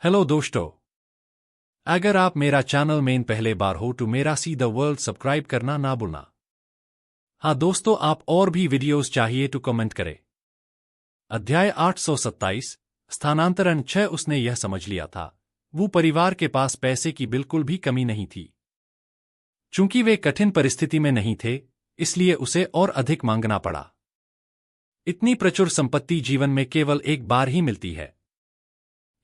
Hello दोस्तों। अगर आप मेरा चैनल में पहले बार हो तो मेरा सी द वर्ल्ड सब्सक्राइब करना ना भूलना। हाँ दोस्तों, आप और भी वीडियोस चाहिए तो कमेंट करें। अध्याय 827 स्थानांतरण 6। उसने यह समझ लिया था वो परिवार के पास पैसे की बिल्कुल भी कमी नहीं थी। चूंकि वे कठिन परिस्थिति में नहीं थे, इसलिए उसे और अधिक मांगना पड़ा। इतनी प्रचुर संपत्ति जीवन में केवल एक बार ही मिलती है।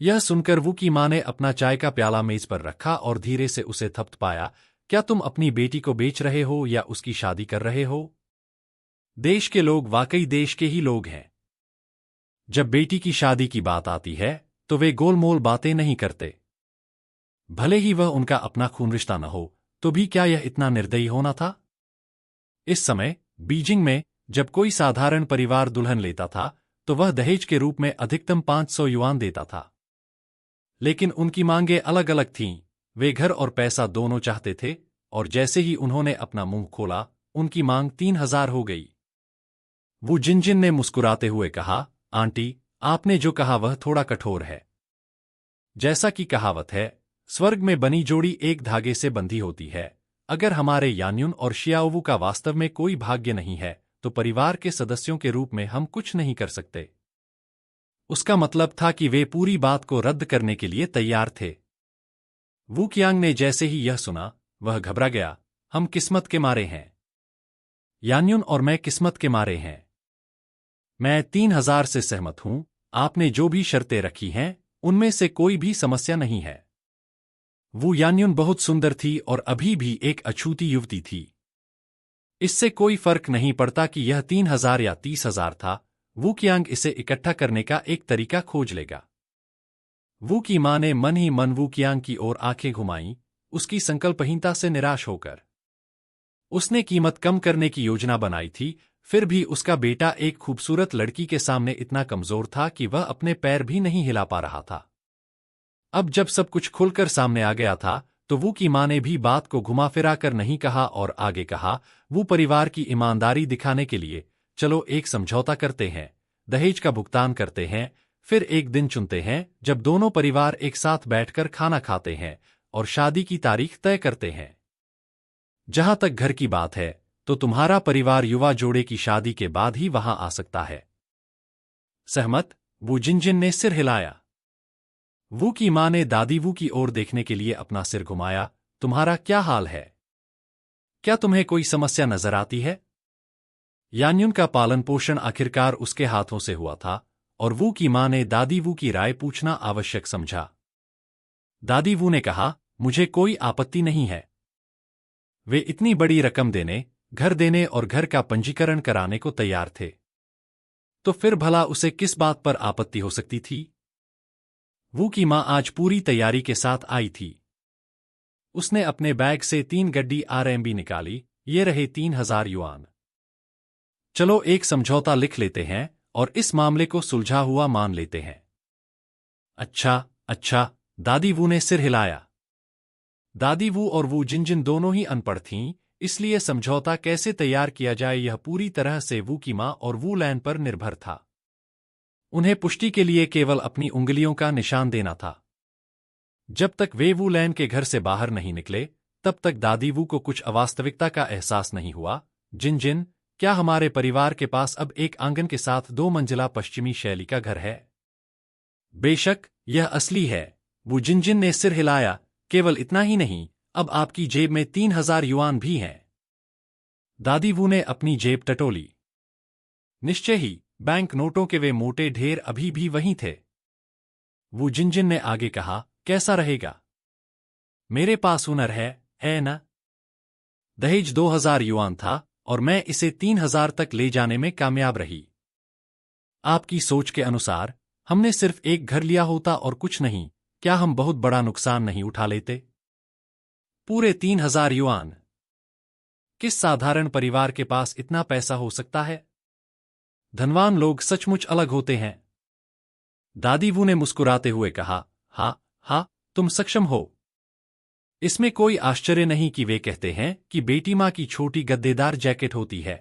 यह सुनकर वू की मां ने अपना चाय का प्याला मेज पर रखा और धीरे से उसे थपथ पाया। क्या तुम अपनी बेटी को बेच रहे हो या उसकी शादी कर रहे हो? देश के लोग वाकई देश के ही लोग हैं। जब बेटी की शादी की बात आती है तो वे गोलमोल बातें नहीं करते। भले ही वह उनका अपना खून रिश्ता न हो, तो भी क्या यह इतना निर्दयी होना था? इस समय बीजिंग में जब कोई साधारण परिवार दुल्हन लेता था तो वह दहेज के रूप में अधिकतम 500 युआन देता था। लेकिन उनकी मांगें अलग अलग थीं। वे घर और पैसा दोनों चाहते थे, और जैसे ही उन्होंने अपना मुंह खोला, उनकी मांग 3000 हो गई। वो जिनजिन ने मुस्कुराते हुए कहा, आंटी, आपने जो कहा वह थोड़ा कठोर है। जैसा कि कहावत है, स्वर्ग में बनी जोड़ी एक धागे से बंधी होती है। अगर हमारे यान्युन और शियाओवू का वास्तव में कोई भाग्य नहीं है, तो परिवार के सदस्यों के रूप में हम कुछ नहीं कर सकते। उसका मतलब था कि वे पूरी बात को रद्द करने के लिए तैयार थे। वू कियांग ने जैसे ही यह सुना, वह घबरा गया। हम किस्मत के मारे हैं। यान्युन और मैं किस्मत के मारे हैं। मैं 3000 से सहमत हूं। आपने जो भी शर्तें रखी हैं, उनमें से कोई भी समस्या नहीं है। वो यान्युन बहुत सुंदर थी और अभी भी एक अछूती युवती थी। इससे कोई फर्क नहीं पड़ता कि यह 3000 या 30,000 था। वू कियांग इसे इकट्ठा करने का एक तरीका खोज लेगा। वू की मां ने मन ही मन वू कियांग की ओर आंखें घुमाईं, उसकी संकल्पहीनता से निराश होकर। उसने कीमत कम करने की योजना बनाई थी, फिर भी उसका बेटा एक खूबसूरत लड़की के सामने इतना कमजोर था कि वह अपने पैर भी नहीं हिला पा रहा था। अब जब सब कुछ खुलकर सामने आ गया था, तो वू की मां ने भी बात को घुमा फिरा कर नहीं कहा और आगे कहा, वो परिवार की ईमानदारी दिखाने के लिए चलो एक समझौता करते हैं, दहेज का भुगतान करते हैं, फिर एक दिन चुनते हैं जब दोनों परिवार एक साथ बैठकर खाना खाते हैं और शादी की तारीख तय करते हैं। जहां तक घर की बात है, तो तुम्हारा परिवार युवा जोड़े की शादी के बाद ही वहां आ सकता है। सहमत? वू जिनजिन ने सिर हिलाया। वू की मां ने दादी वू की ओर देखने के लिए अपना सिर घुमाया। तुम्हारा क्या हाल है? क्या तुम्हें कोई समस्या नजर आती है? यान्युन का पालन पोषण आखिरकार उसके हाथों से हुआ था, और वू की मां ने दादी वू की राय पूछना आवश्यक समझा। दादी वू ने कहा, मुझे कोई आपत्ति नहीं है। वे इतनी बड़ी रकम देने, घर देने और घर का पंजीकरण कराने को तैयार थे। तो फिर भला उसे किस बात पर आपत्ति हो सकती थी? वू की मां आज पूरी तैयारी के साथ आई थी। उसने अपने बैग से 3 गड्डी आरएमबी निकाली। ये रहे 3000 युआन। चलो एक समझौता लिख लेते हैं और इस मामले को सुलझा हुआ मान लेते हैं। अच्छा अच्छा, दादी वू ने सिर हिलाया। दादी वू और वू जिनजिन दोनों ही अनपढ़ थीं, इसलिए समझौता कैसे तैयार किया जाए यह पूरी तरह से वू की मां और वू लैन पर निर्भर था। उन्हें पुष्टि के लिए केवल अपनी उंगलियों का निशान देना था। जब तक वे वू लैन के घर से बाहर नहीं निकले, तब तक दादी वू को कुछ अवास्तविकता का एहसास नहीं हुआ। जिनजिन, क्या हमारे परिवार के पास अब एक आंगन के साथ 2 मंजिला पश्चिमी शैली का घर है? बेशक, यह असली है। वो जिनजिन ने सिर हिलाया। केवल इतना ही नहीं, अब आपकी जेब में 3000 युआन भी हैं। दादी वू ने अपनी जेब टटोली। निश्चय ही, बैंक नोटों के वे मोटे ढेर अभी भी वहीं थे। वो जिनजिन ने आगे कहा, कैसा रहेगा? मेरे पास हुनर है ना? दहेज 2000 युआन था और मैं इसे 3000 तक ले जाने में कामयाब रही। आपकी सोच के अनुसार हमने सिर्फ एक घर लिया होता और कुछ नहीं, क्या हम बहुत बड़ा नुकसान नहीं उठा लेते? पूरे 3000 युआन। किस साधारण परिवार के पास इतना पैसा हो सकता है? धनवान लोग सचमुच अलग होते हैं। दादी वू ने मुस्कुराते हुए कहा, हाँ हाँ, तुम सक्षम हो। इसमें कोई आश्चर्य नहीं कि वे कहते हैं कि बेटी माँ की छोटी गद्देदार जैकेट होती है।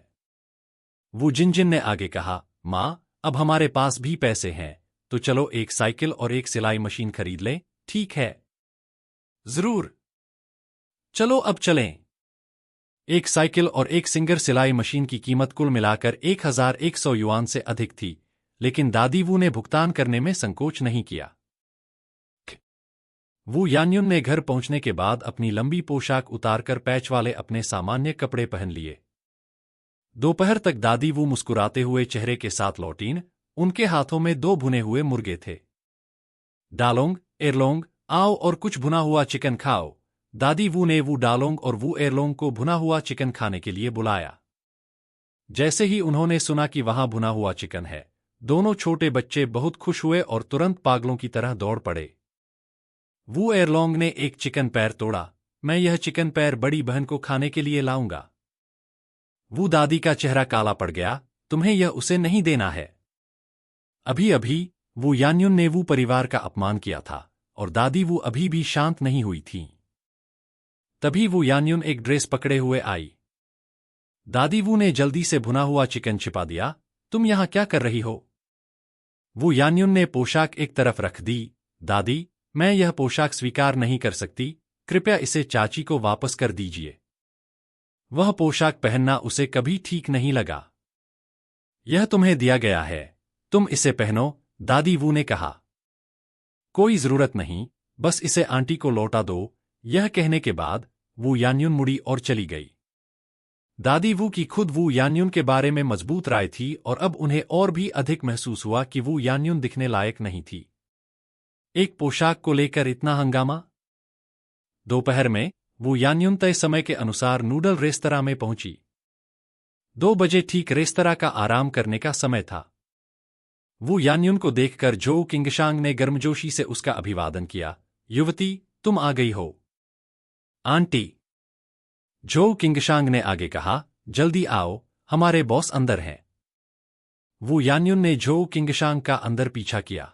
वो जिनजिन ने आगे कहा, माँ, अब हमारे पास भी पैसे हैं, तो चलो एक साइकिल और एक सिलाई मशीन खरीद लें। ठीक है, जरूर। चलो अब चलें। एक साइकिल और एक सिंगर सिलाई मशीन की कीमत कुल मिलाकर 1100 युआन से अधिक थी, लेकिन दादी वू ने भुगतान करने में संकोच नहीं किया। वू यान्युन ने घर पहुंचने के बाद अपनी लंबी पोशाक उतारकर पैच वाले अपने सामान्य कपड़े पहन लिए। दोपहर तक दादी वू मुस्कुराते हुए चेहरे के साथ लौटीं। उनके हाथों में 2 भुने हुए मुर्गे थे। डालोंग, एरलोंग, आओ और कुछ भुना हुआ चिकन खाओ। दादी वू ने वू डालोंग और वू एरलोंग को भुना हुआ चिकन खाने के लिए बुलाया। जैसे ही उन्होंने सुना कि वहां भुना हुआ चिकन है, दोनों छोटे बच्चे बहुत खुश हुए और तुरंत पागलों की तरह दौड़ पड़े। वू एरलोंग ने एक चिकन पैर तोड़ा। मैं यह चिकन पैर बड़ी बहन को खाने के लिए लाऊंगा। वू दादी का चेहरा काला पड़ गया। तुम्हें यह उसे नहीं देना है। अभी अभी वू यान्युन ने वू परिवार का अपमान किया था और दादी वू अभी भी शांत नहीं हुई थी। तभी वू यान्युन एक ड्रेस पकड़े हुए आई। दादी वू ने जल्दी से भुना हुआ चिकन छिपा दिया। तुम यहां क्या कर रही हो? वू यान्युन ने पोशाक एक तरफ रख दी। दादी, मैं यह पोशाक स्वीकार नहीं कर सकती। कृपया इसे चाची को वापस कर दीजिए। वह पोशाक पहनना उसे कभी ठीक नहीं लगा। यह तुम्हें दिया गया है, तुम इसे पहनो, दादी वू ने कहा। कोई जरूरत नहीं, बस इसे आंटी को लौटा दो। यह कहने के बाद वू यान्युन मुड़ी और चली गई। दादी वू की खुद वू यान्युन के बारे में मजबूत राय थी और अब उन्हें और भी अधिक महसूस हुआ कि वू यान्युन दिखने लायक नहीं थी। एक पोशाक को लेकर इतना हंगामा। दोपहर में वू यान्युन तय समय के अनुसार नूडल रेस्तरां में पहुंची। 2 बजे ठीक रेस्तरां का आराम करने का समय था। वू यान्युन को देखकर जो किंगशांग ने गर्मजोशी से उसका अभिवादन किया। युवती, तुम आ गई हो। आंटी, जो किंगशांग ने आगे कहा, जल्दी आओ, हमारे बॉस अंदर हैं। वू यान्युन ने जो किंगशांग का अंदर पीछा किया।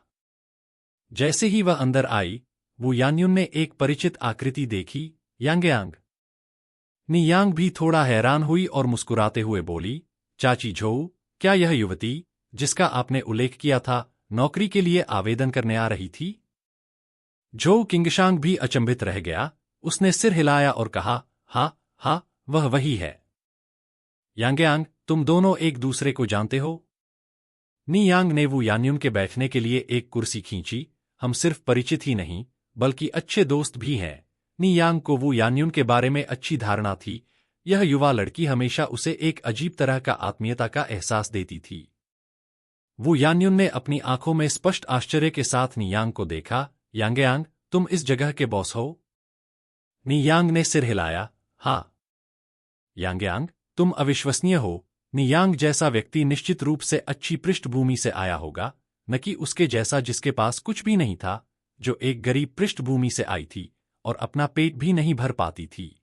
जैसे ही वह अंदर आई, वू यान्युन ने एक परिचित आकृति देखी, यांगयांग। नियांग भी थोड़ा हैरान हुई और मुस्कुराते हुए बोली, चाची झोऊ, क्या यह युवती, जिसका आपने उल्लेख किया था, नौकरी के लिए आवेदन करने आ रही थी? झोऊ किंगशांग भी अचंभित रह गया। उसने सिर हिलाया और कहा, हाँ हाँ, वह वही है। यांगयांग, तुम दोनों एक दूसरे को जानते हो? नियांग ने वू यान्युन के बैठने के लिए एक कुर्सी खींची। हम सिर्फ परिचित ही नहीं, बल्कि अच्छे दोस्त भी हैं। नियांग को वू यान्युन के बारे में अच्छी धारणा थी। यह युवा लड़की हमेशा उसे एक अजीब तरह का आत्मीयता का एहसास देती थी। वू यान्युन ने अपनी आंखों में स्पष्ट आश्चर्य के साथ नियांग को देखा। यांगयांग, तुम इस जगह के बॉस हो? नियांग ने सिर हिलाया, हाँ। यांगयांग, तुम अविश्वसनीय हो। नियांग जैसा व्यक्ति निश्चित रूप से अच्छी पृष्ठभूमि से आया होगा, न कि उसके जैसा जिसके पास कुछ भी नहीं था, जो एक गरीब पृष्ठभूमि से आई थी और अपना पेट भी नहीं भर पाती थी।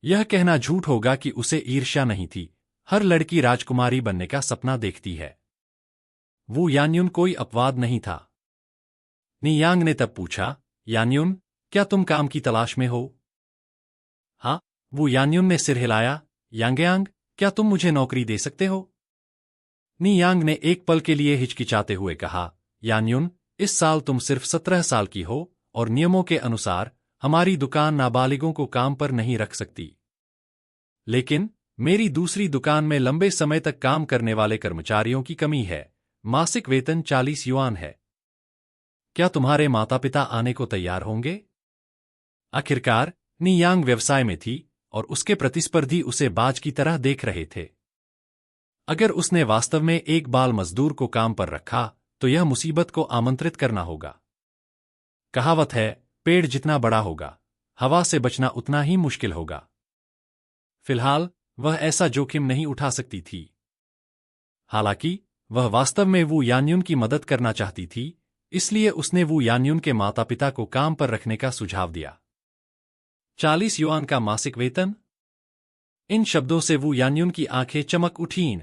यह कहना झूठ होगा कि उसे ईर्ष्या नहीं थी। हर लड़की राजकुमारी बनने का सपना देखती है। वू यान्युन कोई अपवाद नहीं था। नियांग ने तब पूछा, यान्युन, क्या तुम काम की तलाश में हो? हाँ, वू यान्युन ने सिर हिलाया। यांगयांग, क्या तुम मुझे नौकरी दे सकते हो? नियांग ने एक पल के लिए हिचकिचाते हुए कहा, यान्युन, इस साल तुम सिर्फ 17 साल की हो और नियमों के अनुसार हमारी दुकान नाबालिगों को काम पर नहीं रख सकती। लेकिन मेरी दूसरी दुकान में लंबे समय तक काम करने वाले कर्मचारियों की कमी है। मासिक वेतन 40 युआन है। क्या तुम्हारे माता पिता आने को तैयार होंगे? आखिरकार नियांग व्यवसाय में थी और उसके प्रतिस्पर्धी उसे बाज की तरह देख रहे थे। अगर उसने वास्तव में एक बाल मजदूर को काम पर रखा तो यह मुसीबत को आमंत्रित करना होगा। कहावत है, पेड़ जितना बड़ा होगा, हवा से बचना उतना ही मुश्किल होगा। फिलहाल वह ऐसा जोखिम नहीं उठा सकती थी। हालांकि वह वास्तव में वू यान्युन की मदद करना चाहती थी, इसलिए उसने वू यान्युन के माता पिता को काम पर रखने का सुझाव दिया। 40 युआन का मासिक वेतन? इन शब्दों से वू यान्युन की आंखें चमक उठीं।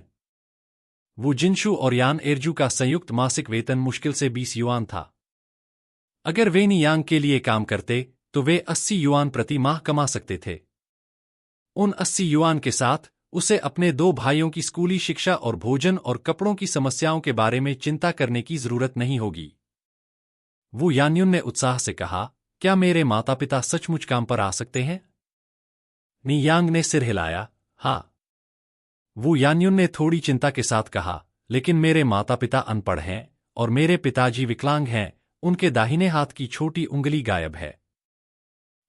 वू जिनशु और यान एरजू का संयुक्त मासिक वेतन मुश्किल से 20 युआन था। अगर वे नियांग के लिए काम करते तो वे 80 युआन प्रति माह कमा सकते थे। उन 80 युआन के साथ उसे अपने 2 भाइयों की स्कूली शिक्षा और भोजन और कपड़ों की समस्याओं के बारे में चिंता करने की जरूरत नहीं होगी। वू यान्युन ने उत्साह से कहा, क्या मेरे माता पिता सचमुच काम पर आ सकते हैं? नी यांग ने सिर हिलाया, हाँ। वू यान्युन ने थोड़ी चिंता के साथ कहा, लेकिन मेरे माता पिता अनपढ़ हैं और मेरे पिताजी विकलांग हैं, उनके दाहिने हाथ की छोटी उंगली गायब है।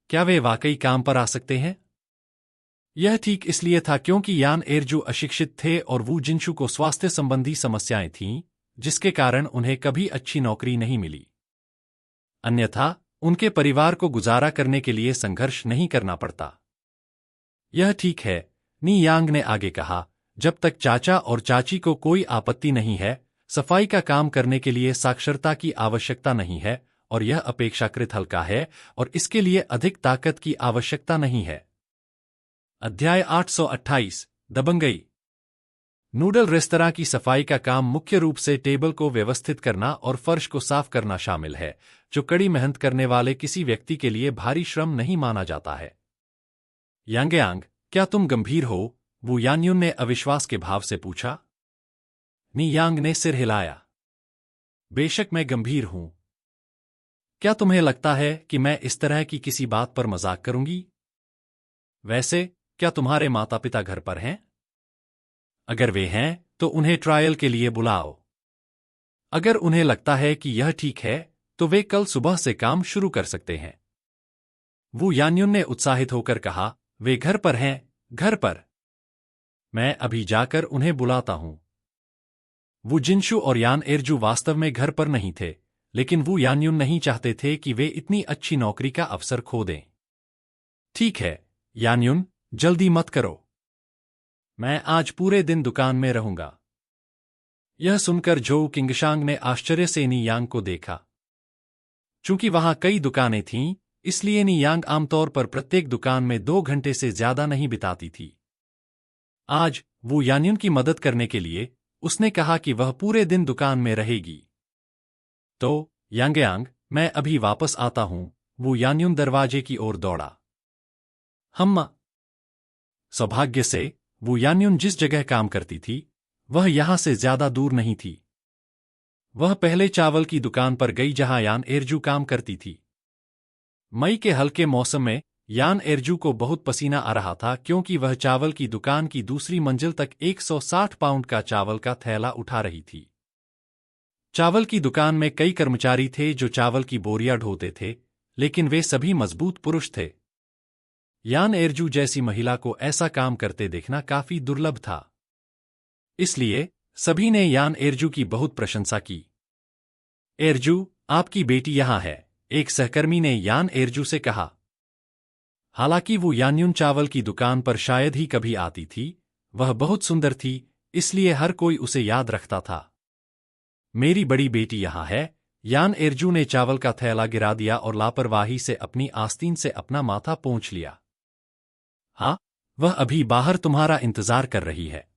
क्या वे वाकई काम पर आ सकते हैं? यह ठीक इसलिए था क्योंकि यान एरजू अशिक्षित थे और वू जिनशु को स्वास्थ्य संबंधी समस्याएं थीं, जिसके कारण उन्हें कभी अच्छी नौकरी नहीं मिली। अन्यथा उनके परिवार को गुजारा करने के लिए संघर्ष नहीं करना पड़ता। यह ठीक है, नी यांग ने आगे कहा, जब तक चाचा और चाची को कोई आपत्ति नहीं है, सफाई का काम करने के लिए साक्षरता की आवश्यकता नहीं है और यह अपेक्षाकृत हल्का है और इसके लिए अधिक ताकत की आवश्यकता नहीं है। अध्याय 828 दबंगई। नूडल रेस्तरां की सफाई का काम मुख्य रूप से टेबल को व्यवस्थित करना और फर्श को साफ करना शामिल है, जो कड़ी मेहनत करने वाले किसी व्यक्ति के लिए भारी श्रम नहीं माना जाता है। यांगयांग, क्या तुम गंभीर हो? वू यान्युन ने अविश्वास के भाव से पूछा। नी यांग ने सिर हिलाया। बेशक मैं गंभीर हूं। क्या तुम्हें लगता है कि मैं इस तरह की किसी बात पर मजाक करूंगी? वैसे क्या तुम्हारे माता पिता घर पर हैं? अगर वे हैं, तो उन्हें ट्रायल के लिए बुलाओ। अगर उन्हें लगता है कि यह ठीक है, तो वे कल सुबह से काम शुरू कर सकते हैं। वू यान्युन ने उत्साहित होकर कहा, वे घर पर हैं, घर पर। मैं अभी जाकर उन्हें बुलाता हूं। वू जिनशु और यान एरजू वास्तव में घर पर नहीं थे, लेकिन वू यान्युन नहीं चाहते थे कि वे इतनी अच्छी नौकरी का अवसर खो दें। ठीक है, यान्युन, जल्दी मत करो। मैं आज पूरे दिन दुकान में रहूंगा। यह सुनकर जोउ किंगशांग ने आश्चर्य से नी यांग को देखा। चूंकि वहां कई दुकानें थीं, इसलिए नी यांग आमतौर पर प्रत्येक दुकान में 2 घंटे से ज्यादा नहीं बिताती थी। आज वो यान्युन की मदद करने के लिए उसने कहा कि वह पूरे दिन दुकान में रहेगी। तो यांगयांग, मैं अभी वापस आता हूं। वो यान्युन दरवाजे की ओर दौड़ा। हम्मा। सौभाग्य से वो यान्युन जिस जगह काम करती थी, वह यहां से ज्यादा दूर नहीं थी। वह पहले चावल की दुकान पर गई जहां यान एरजू काम करती थी। मई के हल्के मौसम में यान एरजू को बहुत पसीना आ रहा था क्योंकि वह चावल की दुकान की दूसरी मंजिल तक 160 पाउंड का चावल का थैला उठा रही थी। चावल की दुकान में कई कर्मचारी थे जो चावल की बोरियां ढोते थे, लेकिन वे सभी मजबूत पुरुष थे। यान एरजू जैसी महिला को ऐसा काम करते देखना काफी दुर्लभ था। इसलिए सभी ने यान एरजू की बहुत प्रशंसा की। एरजू, आपकी बेटी यहां है, एक सहकर्मी ने यान एरजू से कहा। हालांकि वो यान्युन चावल की दुकान पर शायद ही कभी आती थी, वह बहुत सुंदर थी, इसलिए हर कोई उसे याद रखता था। मेरी बड़ी बेटी यहां है। यान एरजू ने चावल का थैला गिरा दिया और लापरवाही से अपनी आस्तीन से अपना माथा पोंछ लिया। हाँ, वह अभी बाहर तुम्हारा इंतजार कर रही है।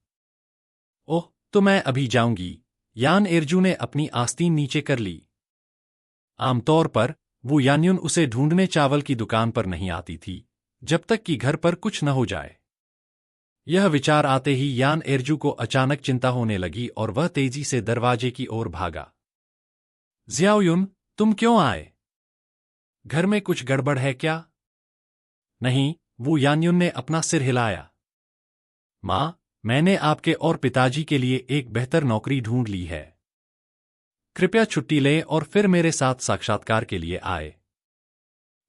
ओह, तो मैं अभी जाऊंगी। यान एरजू ने अपनी आस्तीन नीचे कर ली। आमतौर पर वो यान्युन उसे ढूंढने चावल की दुकान पर नहीं आती थी, जब तक कि घर पर कुछ न हो जाए। यह विचार आते ही यान एरजू को अचानक चिंता होने लगी और वह तेजी से दरवाजे की ओर भागा। ज़ियाओयुन, तुम क्यों आए? घर में कुछ गड़बड़ है क्या? नहीं, वो यान्युन ने अपना सिर हिलाया। मां, मैंने आपके और पिताजी के लिए एक बेहतर नौकरी ढूंढ ली है। कृपया छुट्टी लें और फिर मेरे साथ साक्षात्कार के लिए आए।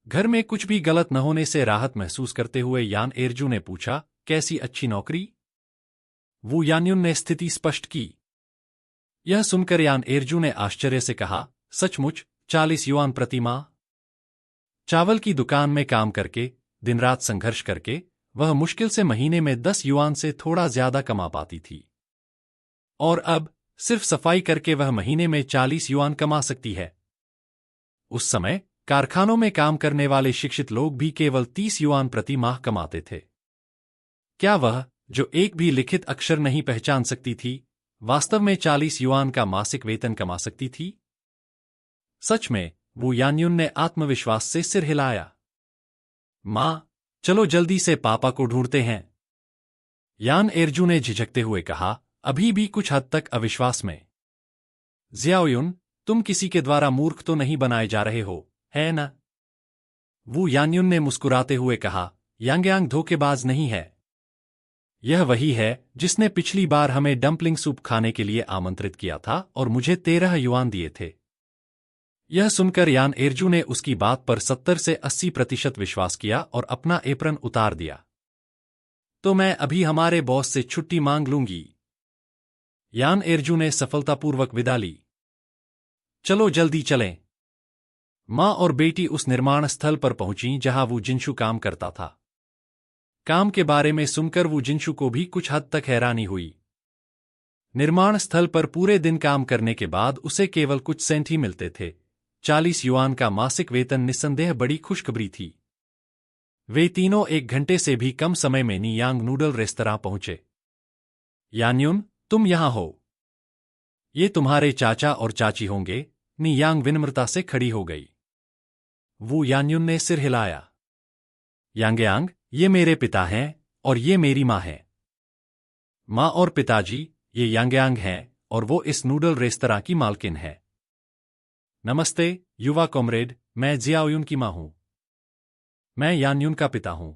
घर में कुछ भी गलत न होने से राहत महसूस करते हुए यान एरजू ने पूछा, कैसी अच्छी नौकरी? वो यान्युन ने स्थिति स्पष्ट की। यह सुनकर यान एरजू ने आश्चर्य से कहा, सचमुच 40 युआन प्रति माह? चावल की दुकान में काम करके, दिन रात संघर्ष करके, वह मुश्किल से महीने में 10 युआन से थोड़ा ज्यादा कमा पाती थी। और अब सिर्फ सफाई करके वह महीने में 40 युआन कमा सकती है। उस समय कारखानों में काम करने वाले शिक्षित लोग भी केवल 30 युआन प्रति माह कमाते थे। क्या वह, जो एक भी लिखित अक्षर नहीं पहचान सकती थी, वास्तव में 40 युआन का मासिक वेतन कमा सकती थी? सच में, वो यान्युन ने आत्मविश्वास से सिर हिलाया। मां, चलो जल्दी से पापा को ढूंढते हैं। यान एरजू ने झिझकते हुए कहा, अभी भी कुछ हद तक अविश्वास में। जियाओयुन, तुम किसी के द्वारा मूर्ख तो नहीं बनाए जा रहे हो, है न? वू यान्युन ने मुस्कुराते हुए कहा, यांगयांग धोखेबाज नहीं है। यह वही है जिसने पिछली बार हमें डंपलिंग सूप खाने के लिए आमंत्रित किया था और मुझे 13 युआन दिए थे। यह सुनकर यान एरजू ने उसकी बात पर 70 से 80% विश्वास किया और अपना एप्रन उतार दिया। तो मैं अभी हमारे बॉस से छुट्टी मांग लूंगी। यान एरजू ने सफलतापूर्वक विदा ली। चलो जल्दी चलें। माँ और बेटी उस निर्माण स्थल पर पहुंची जहां वो जिनशु काम करता था। काम के बारे में सुनकर वो जिनशु को भी कुछ हद तक हैरानी हुई। निर्माण स्थल पर पूरे दिन काम करने के बाद उसे केवल कुछ सेंट ही मिलते थे। 40 युआन का मासिक वेतन निस्संदेह बड़ी खुशखबरी थी। वे तीनों 1 घंटे से भी कम समय में नियांग नूडल रेस्तरां पहुंचे। यान्युन, तुम यहां हो। ये तुम्हारे चाचा और चाची होंगे। नियांग विनम्रता से खड़ी हो गई। वो यान्युन ने सिर हिलाया। यांगयांग, ये मेरे पिता हैं और ये मेरी माँ है। माँ और पिताजी, ये यांगयांग हैं और वो इस नूडल रेस्तरां की मालकिन है। नमस्ते युवा कॉमरेड, मैं जियाओयुन की माँ हूं। मैं यान्युन का पिता हूं।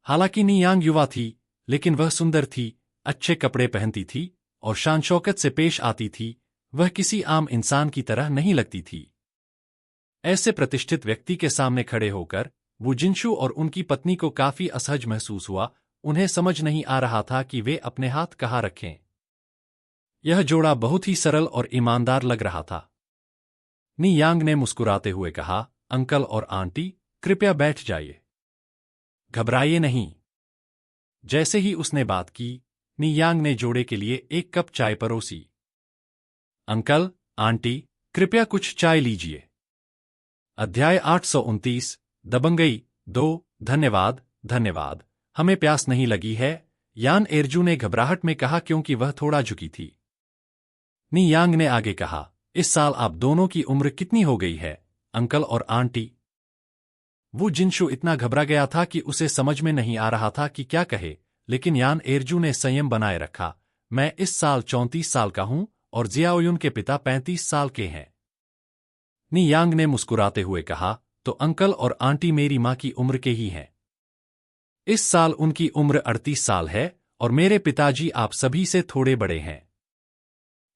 हालांकि नियांग युवा थी, लेकिन वह सुंदर थी, अच्छे कपड़े पहनती थी और शान शौकत से पेश आती थी। वह किसी आम इंसान की तरह नहीं लगती थी। ऐसे प्रतिष्ठित व्यक्ति के सामने खड़े होकर वो जिनशु और उनकी पत्नी को काफी असहज महसूस हुआ। उन्हें समझ नहीं आ रहा था कि वे अपने हाथ कहाँ रखें। यह जोड़ा बहुत ही सरल और ईमानदार लग रहा था। नियांग ने मुस्कुराते हुए कहा, अंकल और आंटी, कृपया बैठ जाइए। घबराइए नहीं। जैसे ही उसने बात की, नियांग ने जोड़े के लिए 1 कप चाय परोसी। अंकल, आंटी, कृपया कुछ चाय लीजिए। अध्याय 829, दबंगई 2। धन्यवाद, धन्यवाद, हमें प्यास नहीं लगी है, यान एरजू ने घबराहट में कहा क्योंकि वह थोड़ा झुकी थी। नियांग ने आगे कहा, इस साल आप दोनों की उम्र कितनी हो गई है, अंकल और आंटी? वो जिनशु इतना घबरा गया था कि उसे समझ में नहीं आ रहा था कि क्या कहे, लेकिन यान एरजू ने संयम बनाए रखा। मैं इस साल 34 साल का हूं और जियाओयुन के पिता 35 साल के हैं। नियांग ने मुस्कुराते हुए कहा, तो अंकल और आंटी मेरी माँ की उम्र के ही हैं। इस साल उनकी उम्र 38 साल है और मेरे पिताजी आप सभी से थोड़े बड़े हैं।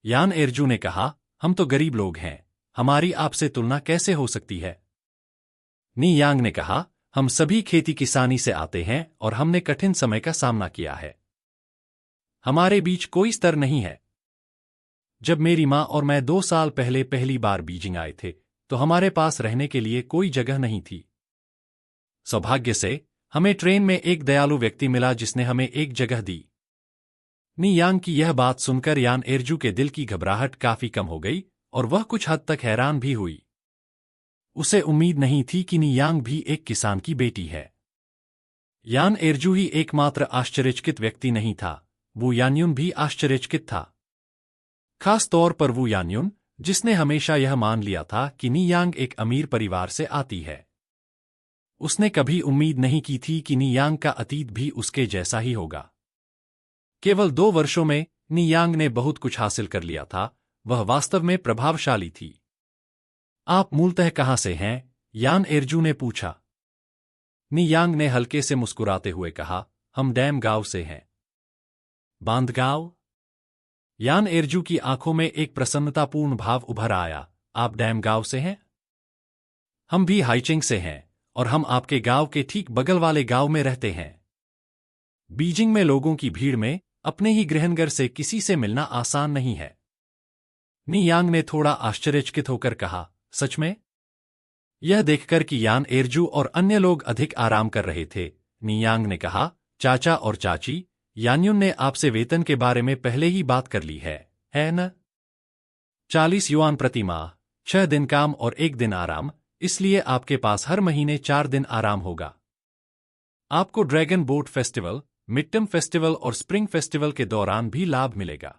यान एरजू ने कहा, हम तो गरीब लोग हैं, हमारी आपसे तुलना कैसे हो सकती है? नियांग ने कहा, हम सभी खेती किसानी से आते हैं और हमने कठिन समय का सामना किया है। हमारे बीच कोई स्तर नहीं है। जब मेरी माँ और मैं 2 साल पहले पहली बार बीजिंग आए थे, तो हमारे पास रहने के लिए कोई जगह नहीं थी। सौभाग्य से हमें ट्रेन में एक दयालु व्यक्ति मिला जिसने हमें एक जगह दी। नियांग की यह बात सुनकर यान एरजू के दिल की घबराहट काफी कम हो गई और वह कुछ हद तक हैरान भी हुई। उसे उम्मीद नहीं थी कि नियांग भी एक किसान की बेटी है। यान एरजू ही एकमात्र आश्चर्यचकित व्यक्ति नहीं था, वो यान्युन भी आश्चर्यचकित था। खास तौर पर वो यान्युन, जिसने हमेशा यह मान लिया था कि नियांग एक अमीर परिवार से आती है। उसने कभी उम्मीद नहीं की थी कि नियांग का अतीत भी उसके जैसा ही होगा। केवल 2 वर्षों में नियांग ने बहुत कुछ हासिल कर लिया था, वह वास्तव में प्रभावशाली थी। आप मूलतः कहाँ से हैं? यान एरजू ने पूछा। नियांग ने हल्के से मुस्कुराते हुए कहा, हम डैम गांव से हैं। बांधगांव? यान एरजू की आंखों में एक प्रसन्नतापूर्ण भाव उभर आया। आप डैम गांव से हैं? हम भी हाइचिंग से हैं और हम आपके गांव के ठीक बगल वाले गांव में रहते हैं। बीजिंग में लोगों की भीड़ में अपने ही गृहनगर से किसी से मिलना आसान नहीं है। नियांग ने थोड़ा आश्चर्यचकित होकर कहा, सच में? यह देखकर कि यान एरजू और अन्य लोग अधिक आराम कर रहे थे, नियांग ने कहा, चाचा और चाची, यान्युन ने आपसे वेतन के बारे में पहले ही बात कर ली है न? 40 युआन प्रति माह, 6 दिन काम और 1 दिन आराम, इसलिए आपके पास हर महीने 4 दिन आराम होगा। आपको dragon boat festival, midterm festival और स्प्रिंग फेस्टिवल के दौरान भी लाभ मिलेगा।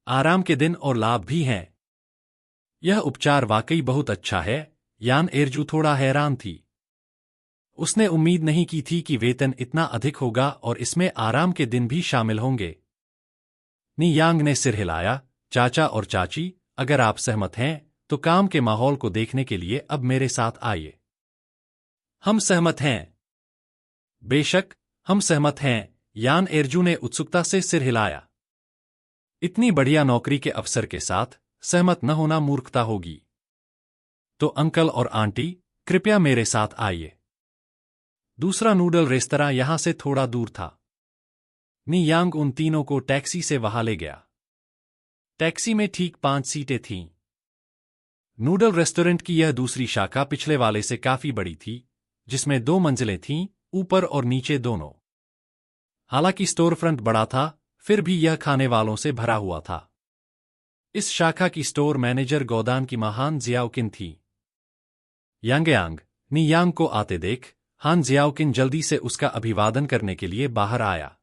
आराम के दिन और लाभ भी हैं। यह उपचार वाकई बहुत अच्छा है। यान एरजू थोड़ा हैरान थी। उसने उम्मीद नहीं की थी कि वेतन इतना अधिक होगा और इसमें आराम के दिन भी शामिल होंगे। नी यांग ने सिर हिलाया। चाचा और चाची, अगर आप सहमत हैं तो काम के माहौल को देखने के लिए अब मेरे साथ आइए। हम सहमत हैं। बेशक, हम सहमत हैं। यान एरजू ने उत्सुकता से सिर हिलाया। इतनी बढ़िया नौकरी के अवसर के साथ सहमत न होना मूर्खता होगी। तो अंकल और आंटी, कृपया मेरे साथ आइए। दूसरा नूडल रेस्तरां यहां से थोड़ा दूर था। नी यांग उन तीनों को टैक्सी से वहां ले गया। टैक्सी में ठीक 5 सीटें थीं। नूडल रेस्टोरेंट की यह दूसरी शाखा पिछले वाले से काफी बड़ी थी, जिसमें 2 मंजिलें थीं, ऊपर और नीचे दोनों। हालांकि स्टोर फ्रंट बड़ा था, फिर भी यह खाने वालों से भरा हुआ था। इस शाखा की स्टोर मैनेजर गौदान की महान जियाओकिन थी। यांगयांग, नी यांग को आते देख हान जियाओकिन जल्दी से उसका अभिवादन करने के लिए बाहर आया।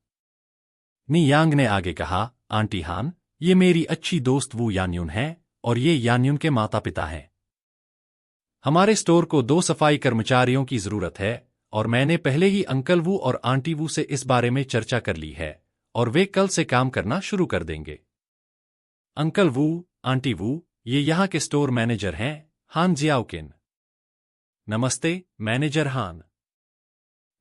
नी यांग ने आगे कहा, आंटी हान, ये मेरी अच्छी दोस्त वू यान्युन है और ये यान्युन के माता पिता हैं। हमारे स्टोर को 2 सफाई कर्मचारियों की जरूरत है और मैंने पहले ही अंकल वू और आंटी वू से इस बारे में चर्चा कर ली है और वे कल से काम करना शुरू कर देंगे। अंकल वू, आंटी वू, ये यहाँ के स्टोर मैनेजर हैं, हान जियाओकिन। नमस्ते, मैनेजर हान।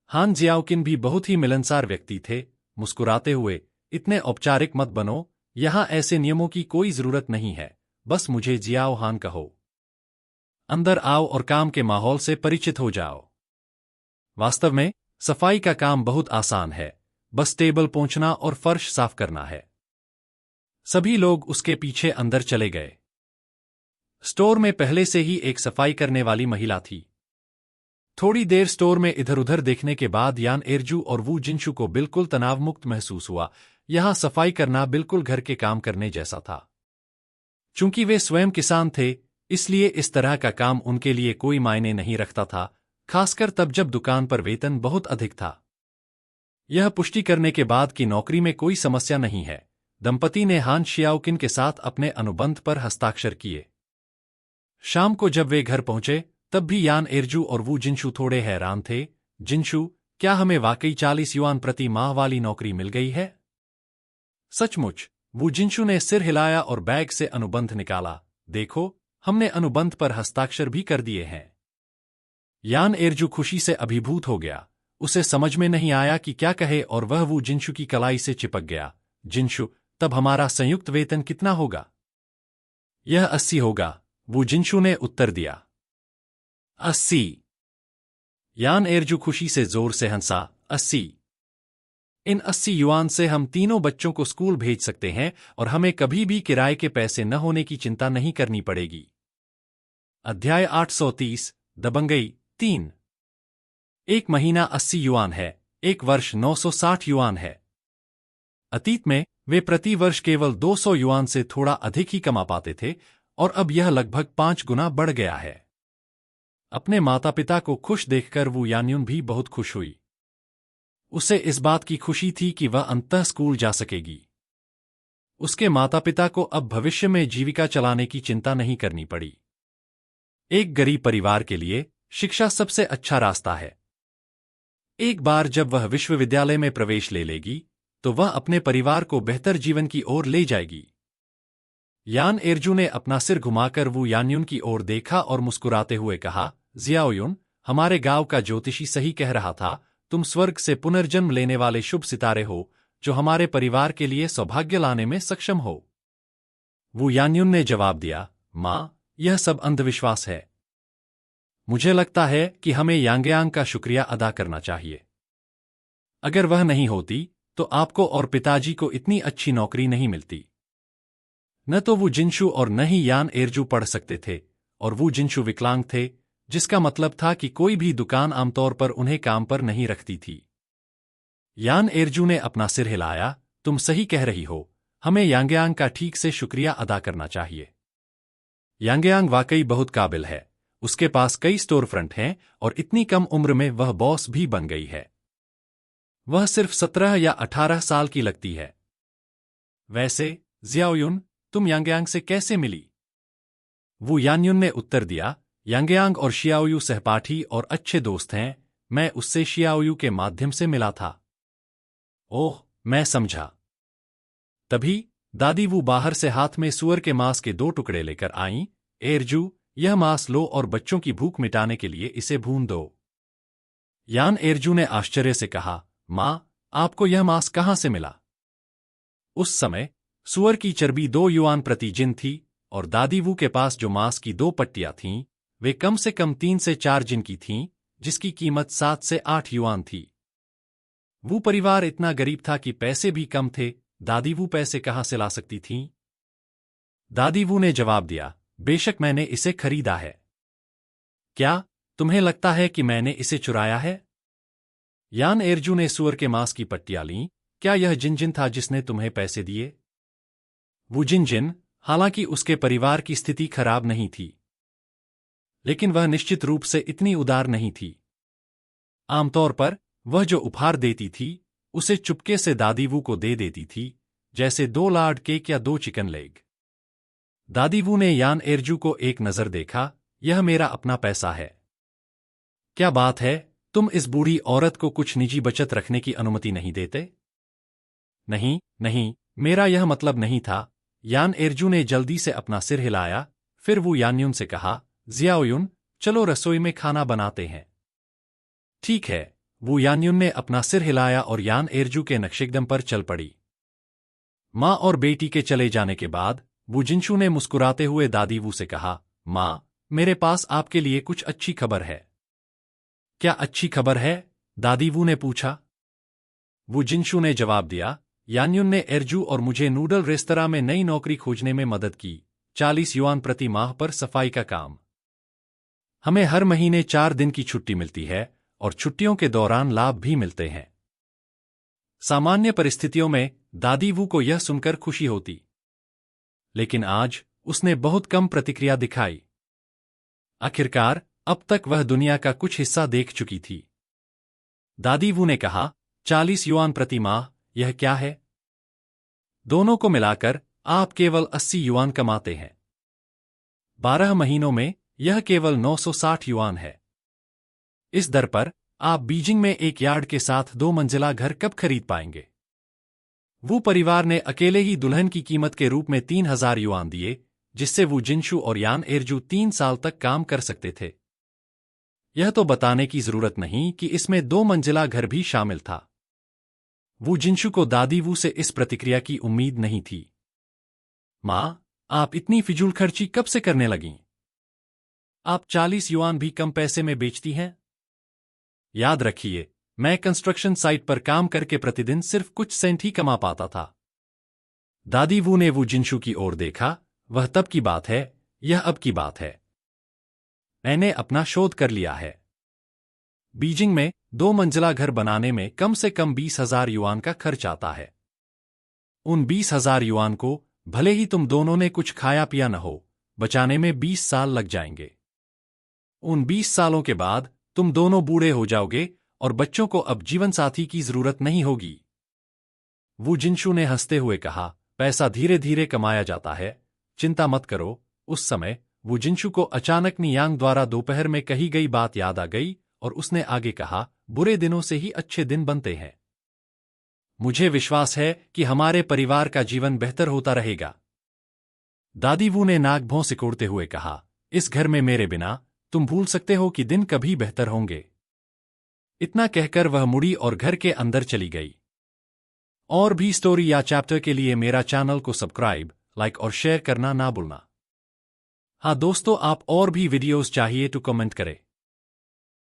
हान जियाओकिन भी बहुत ही मिलनसार व्यक्ति थे, मुस्कुराते हुए, इतने औपचारिक मत बनो, यहां ऐसे नियमों की कोई जरूरत नहीं है, बस मुझे जियाओ हान कहो। अंदर आओ और काम के माहौल से परिचित हो जाओ। वास्तव में सफाई का काम बहुत आसान है, बस टेबल पोंछना और फर्श साफ करना है। सभी लोग उसके पीछे अंदर चले गए। स्टोर में पहले से ही एक सफाई करने वाली महिला थी। थोड़ी देर स्टोर में इधर-उधर देखने के बाद यान एरजू और वू जिनशु को बिल्कुल तनावमुक्त महसूस हुआ। यहां सफाई करना बिल्कुल घर के काम करने जैसा था। चूंकि वे स्वयं किसान थे, इसलिए इस तरह का काम उनके लिए कोई मायने नहीं रखता था, खासकर तब जब दुकान पर वेतन बहुत अधिक था। यह पुष्टि करने के बाद कि नौकरी में कोई समस्या नहीं है, दंपति ने हान शियाओकिन के साथ अपने अनुबंध पर हस्ताक्षर किए। शाम को जब वे घर पहुंचे, तब भी यान एरजू और वू जिनशु थोड़े हैरान थे। जिनशु, क्या हमें वाकई 40 युआन प्रति माह वाली नौकरी मिल गई है? सचमुच? वू जिनशु ने सिर हिलाया और बैग से अनुबंध निकाला। देखो, हमने अनुबंध पर हस्ताक्षर भी कर दिए हैं। यान एरजू खुशी से अभिभूत हो गया। उसे समझ में नहीं आया कि क्या कहे और वह वू जिनशु की कलाई से चिपक गया। जिनशु, तब हमारा संयुक्त वेतन कितना होगा? यह 80 होगा, वू जिनशु ने उत्तर दिया। 80? यान एरजू खुशी से जोर से हंसा। 80? इन 80 युआन से हम तीनों बच्चों को स्कूल भेज सकते हैं और हमें कभी भी किराए के पैसे न होने की चिंता नहीं करनी पड़ेगी। अध्याय 830, दबंगई 3। एक महीना 80 युआन है, एक वर्ष 960 युआन है। अतीत में वे प्रति वर्ष केवल 200 युआन से थोड़ा अधिक ही कमा पाते थे और अब यह लगभग 5 गुना बढ़ गया है। अपने माता पिता को खुश देखकर वू यान्युन भी बहुत खुश हुई। उसे इस बात की खुशी थी कि वह अंततः स्कूल जा सकेगी। उसके माता पिता को अब भविष्य में जीविका चलाने की चिंता नहीं करनी पड़ी। एक गरीब परिवार के लिए शिक्षा सबसे अच्छा रास्ता है। एक बार जब वह विश्वविद्यालय में प्रवेश ले लेगी, तो वह अपने परिवार को बेहतर जीवन की ओर ले जाएगी। यान एरजू ने अपना सिर घुमाकर वू यान्युन की ओर देखा और मुस्कुराते हुए कहा, जियाओयुन, हमारे गांव का ज्योतिषी सही कह रहा था, तुम स्वर्ग से पुनर्जन्म लेने वाले शुभ सितारे हो, जो हमारे परिवार के लिए सौभाग्य लाने में सक्षम हो। वू यान्युन ने जवाब दिया, माँ, यह सब अंधविश्वास है। मुझे लगता है कि हमें यांगयांग का शुक्रिया अदा करना चाहिए। अगर वह नहीं होती, तो आपको और पिताजी को इतनी अच्छी नौकरी नहीं मिलती। न तो वू जिनशु और न ही यान एरजू पढ़ सकते थे, और वू जिनशु विकलांग थे, जिसका मतलब था कि कोई भी दुकान आमतौर पर उन्हें काम पर नहीं रखती थी। यान एरजू ने अपना सिर हिलाया, तुम सही कह रही हो, हमें यांगयांग का ठीक से शुक्रिया अदा करना चाहिए। यांगयांग वाकई बहुत काबिल है, उसके पास कई स्टोर फ्रंट हैं और इतनी कम उम्र में वह बॉस भी बन गई है। वह सिर्फ 17 या 18 साल की लगती है। वैसे, जियाओयुन, तुम यांगयांग से कैसे मिली? वू यान्युन ने उत्तर दिया, यांगयांग और शियाओयू सहपाठी और अच्छे दोस्त हैं, मैं उससे शियाओयू के माध्यम से मिला था। ओह, मैं समझा। तभी दादी वू बाहर से हाथ में सुअर के मांस के 2 टुकड़े लेकर आईं। एरजू, यह मांस लो और बच्चों की भूख मिटाने के लिए इसे भून दो। यान एरजू ने आश्चर्य से कहा, मां, आपको यह मांस कहां से मिला? उस समय सुअर की चर्बी 2 युआन प्रति जिन थी और दादी वू के पास जो मांस की 2 पट्टियां थीं, वे कम से कम 3 से 4 जिन की थीं, जिसकी कीमत 7 से 8 युआन थी। वो परिवार इतना गरीब था कि पैसे भी कम थे। दादी वू पैसे कहां से ला सकती थीं? दादी वू ने जवाब दिया, बेशक मैंने इसे खरीदा है। क्या तुम्हें लगता है कि मैंने इसे चुराया है? यान एरजू ने सुअर के मांस की पट्टियां लीं। क्या यह जिनजिन था जिसने तुम्हें पैसे दिए? वो जिनजिन, हालांकि उसके परिवार की स्थिति खराब नहीं थी, लेकिन वह निश्चित रूप से इतनी उदार नहीं थी। आमतौर पर वह जो उपहार देती थी, उसे चुपके से दादी वू को दे देती थी, जैसे 2 लार्ड केक या 2 चिकन लेग। दादी वू ने यान एरजू को एक नजर देखा, यह मेरा अपना पैसा है। क्या बात है, तुम इस बूढ़ी औरत को कुछ निजी बचत रखने की अनुमति नहीं देते? नहीं, नहीं, मेरा यह मतलब नहीं था। यान एरजू ने जल्दी से अपना सिर हिलाया। फिर वो यानयुन से कहा, जियाओयुन, चलो रसोई में खाना बनाते हैं। ठीक है। वो यानयुन ने अपना सिर हिलाया और यान एरजू के नक्शेकदम पर चल पड़ी। माँ और बेटी के चले जाने के बाद वो जिनशू ने मुस्कुराते हुए दादी वू से कहा, माँ, मेरे पास आपके लिए कुछ अच्छी खबर है। क्या अच्छी खबर है? दादी वू ने पूछा। वो जिनशू ने जवाब दिया, यानयुन ने एरजू और मुझे नूडल रेस्तरां में नई नौकरी खोजने में मदद की। 40 युआन प्रति माह पर सफाई का काम। हमें हर महीने 4 दिन की छुट्टी मिलती है और छुट्टियों के दौरान लाभ भी मिलते हैं। सामान्य परिस्थितियों में दादी वू को यह सुनकर खुशी होती, लेकिन आज उसने बहुत कम प्रतिक्रिया दिखाई। आखिरकार अब तक वह दुनिया का कुछ हिस्सा देख चुकी थी। दादी वू ने कहा, 40 युआन प्रति माह, यह क्या है? दोनों को मिलाकर आप केवल 80 युआन कमाते हैं। 12 महीनों में यह केवल 960 युआन है। इस दर पर आप बीजिंग में एक यार्ड के साथ 2 मंजिला घर कब खरीद पाएंगे? वो परिवार ने अकेले ही दुल्हन की कीमत के रूप में 3000 युआन दिए, जिससे वो जिनशू और यान एरजू 3 साल तक काम कर सकते थे। यह तो बताने की जरूरत नहीं कि इसमें 2 मंजिला घर भी शामिल था। वो जिनशू को दादी वू से इस प्रतिक्रिया की उम्मीद नहीं थी। माँ, आप इतनी फिजूल खर्ची कब से करने लगीं? आप 40 युआन भी कम पैसे में बेचती हैं? याद रखिए, मैं कंस्ट्रक्शन साइट पर काम करके प्रतिदिन सिर्फ कुछ सेंट ही कमा पाता था। दादी वू ने वो जिनशू की ओर देखा। वह तब की बात है, यह अब की बात है। मैंने अपना शोध कर लिया है। बीजिंग में 2 मंजिला घर बनाने में कम से कम 20,000 युआन का खर्च आता है। उन 20,000 युआन को, भले ही तुम दोनों ने कुछ खाया पिया न हो, बचाने में 20 साल लग जाएंगे। उन 20 सालों के बाद तुम दोनों बूढ़े हो जाओगे और बच्चों को अब जीवन साथी की जरूरत नहीं होगी। वो जिनशू ने हंसते हुए कहा, पैसा धीरे धीरे कमाया जाता है, चिंता मत करो। उस समय वो जिनशू को अचानक नियांग द्वारा दोपहर में कही गई बात याद आ गई और उसने आगे कहा, बुरे दिनों से ही अच्छे दिन बनते हैं। मुझे विश्वास है कि हमारे परिवार का जीवन बेहतर होता रहेगा। दादी वू ने नाक भौं सिकोड़ते हुए कहा, इस घर में मेरे बिना तुम भूल सकते हो कि दिन कभी बेहतर होंगे। इतना कहकर वह मुड़ी और घर के अंदर चली गई। और भी स्टोरी या चैप्टर के लिए मेरा चैनल को सब्सक्राइब, लाइक और शेयर करना ना भूलना। हाँ दोस्तों, आप और भी वीडियोस चाहिए तो कमेंट करें।